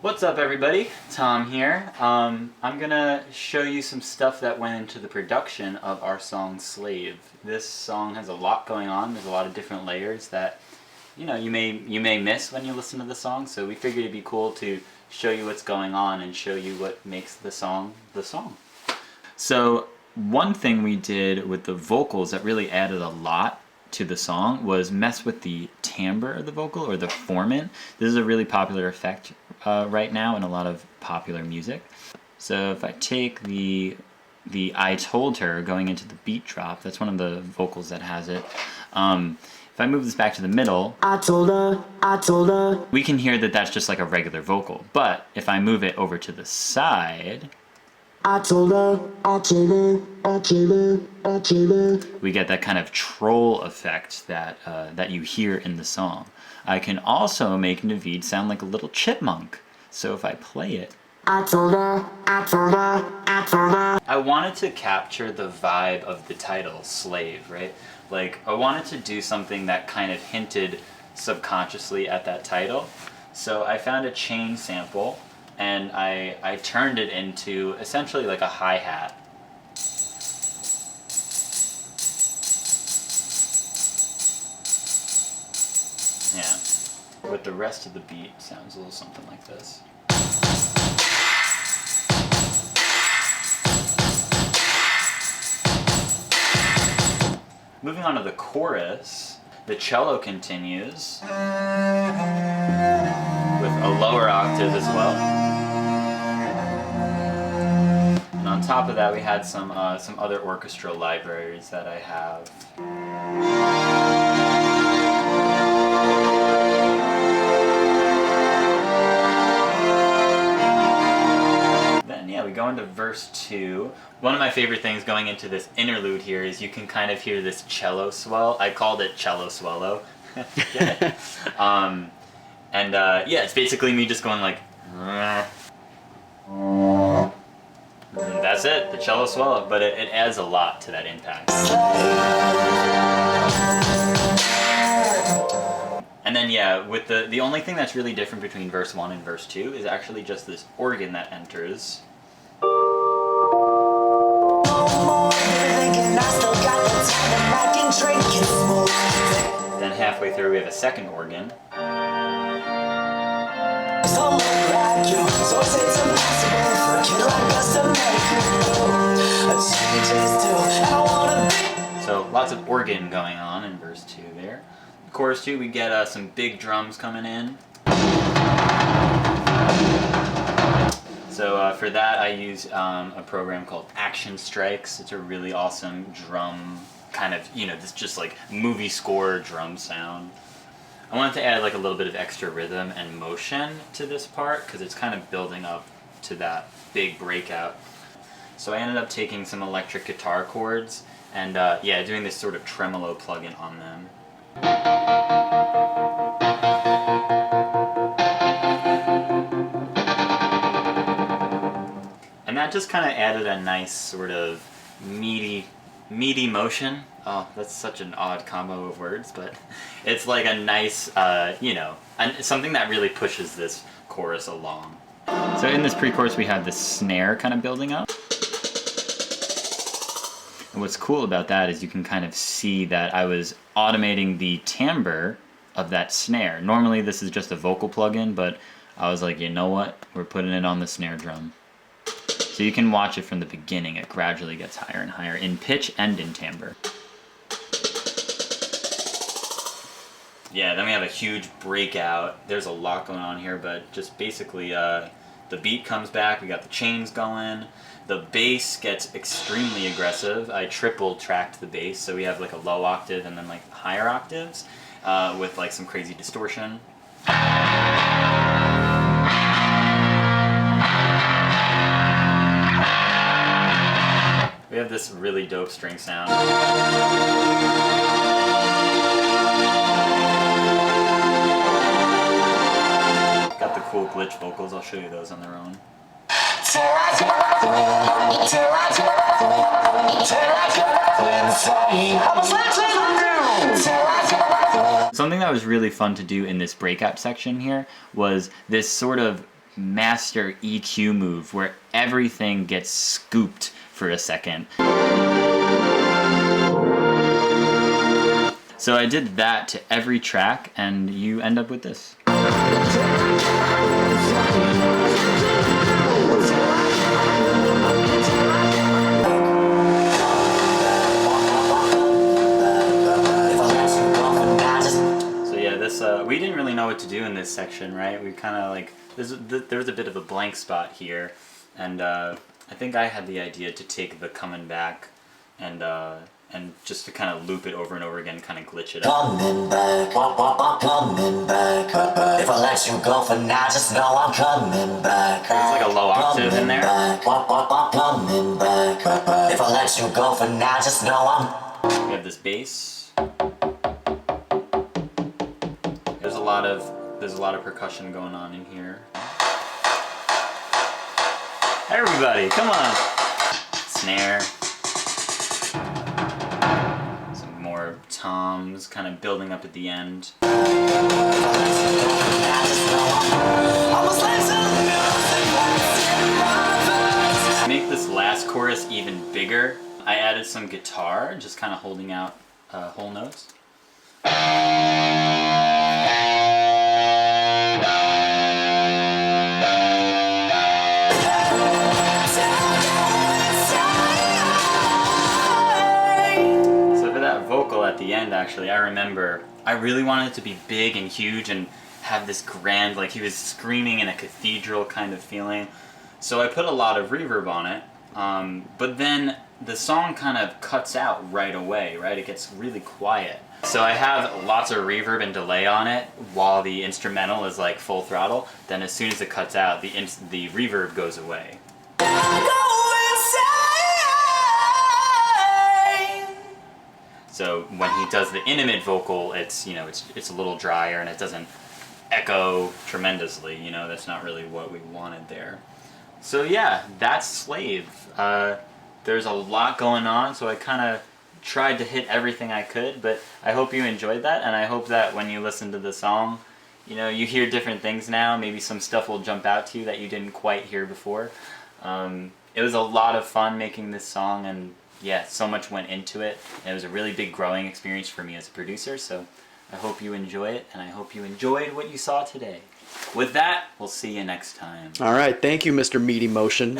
What's up, everybody? Tom here. I'm gonna show you some stuff that went into the production of our song Slave. This song has a lot going on. There's a lot of different layers that you may miss when you listen to the song, so we figured it'd be cool to show you what's going on and show you what makes the song the song. So one thing we did with the vocals that really added a lot to the song was mess with the timbre of the vocal, or the formant. This is a really popular effect right now in a lot of popular music. So if I take the I Told Her going into the beat drop, that's one of the vocals that has it. If I move this back to the middle, I told her, we can hear that that's just like a regular vocal. But if I move it over to the side, I told her, we get that kind of troll effect that you hear in the song. I can also make Naveed sound like a little chipmunk. So if I play it, I wanted to capture the vibe of the title, Slave, right? Like, I wanted to do something that kind of hinted subconsciously at that title. So I found a chain sample, and I turned it into essentially like a hi-hat. Yeah. With the rest of the beat, sounds a little something like this. Moving on to the chorus, the cello continues with a lower octave as well. And on top of that, we had some other orchestral libraries that I have. Then yeah, we go into verse 2. One of my favorite things going into this interlude here is you can kind of hear this cello swell. I called it cello swello. Yeah, it's basically me just going like, that's it, the cello swello, but it adds a lot to that impact. And then yeah, with the only thing that's really different between verse 1 and verse 2 is actually just this organ that enters. Then halfway through we have a second organ. So lots of organ going on in verse 2 there. Chorus 2, we get some big drums coming in. So for that I use a program called Action Strikes. It's a really awesome drum kind of, this just like movie score drum sound. I wanted to add like a little bit of extra rhythm and motion to this part because it's kind of building up to that big breakout. So I ended up taking some electric guitar chords and doing this sort of tremolo plugin on them. And that just kind of added a nice sort of meaty motion. Oh, that's such an odd combo of words, but it's like a nice, something that really pushes this chorus along. So in this pre-chorus we have the snare kind of building up. And what's cool about that is you can kind of see that I was automating the timbre of that snare. Normally this is just a vocal plugin, but I was like, you know what? We're putting it on the snare drum. So you can watch it from the beginning. It gradually gets higher and higher in pitch and in timbre. Yeah, then we have a huge breakout. There's a lot going on here, but just basically the beat comes back. We got the chains going. The bass gets extremely aggressive. I triple tracked the bass, so we have like a low octave and then like higher octaves with like some crazy distortion. We have this really dope string sound. Got the cool glitch vocals, I'll show you those on their own. Something that was really fun to do in this breakout section here was this sort of master EQ move where everything gets scooped for a second. So I did that to every track, and you end up with this. So yeah, this we didn't really know what to do in this section, right? We kind of like there was a bit of a blank spot here, and I think I had the idea to take the coming back and just to kind of loop it over and over again, kind of glitch it up. Coming back, coming back. If I let you go for now, just know I'm coming back. There's like a low octave in there. Coming back. If I let you go for now, just know I'm. We have this bass. There's a lot of percussion going on in here. Everybody, come on! Snare. Toms kind of building up at the end. To make this last chorus even bigger, I added some guitar, just kind of holding out whole notes. Vocal at the end, actually, I remember I really wanted it to be big and huge and have this grand, like he was screaming in a cathedral kind of feeling. So I put a lot of reverb on it, but then the song kind of cuts out right away, right? It gets really quiet. So I have lots of reverb and delay on it while the instrumental is like full throttle. Then as soon as it cuts out, the reverb goes away. So when he does the intimate vocal, it's, you know, it's a little drier and it doesn't echo tremendously. You know, that's not really what we wanted there. So yeah, that's Slave. There's a lot going on, so I kind of tried to hit everything I could, but I hope you enjoyed that, and I hope that when you listen to the song, you know, you hear different things now. Maybe some stuff will jump out to you that you didn't quite hear before. It was a lot of fun making this song, and yeah, so much went into it. And it was a really big growing experience for me as a producer, so I hope you enjoy it, and I hope you enjoyed what you saw today. With that, we'll see you next time. All right, thank you, Mr. Meaty Motion.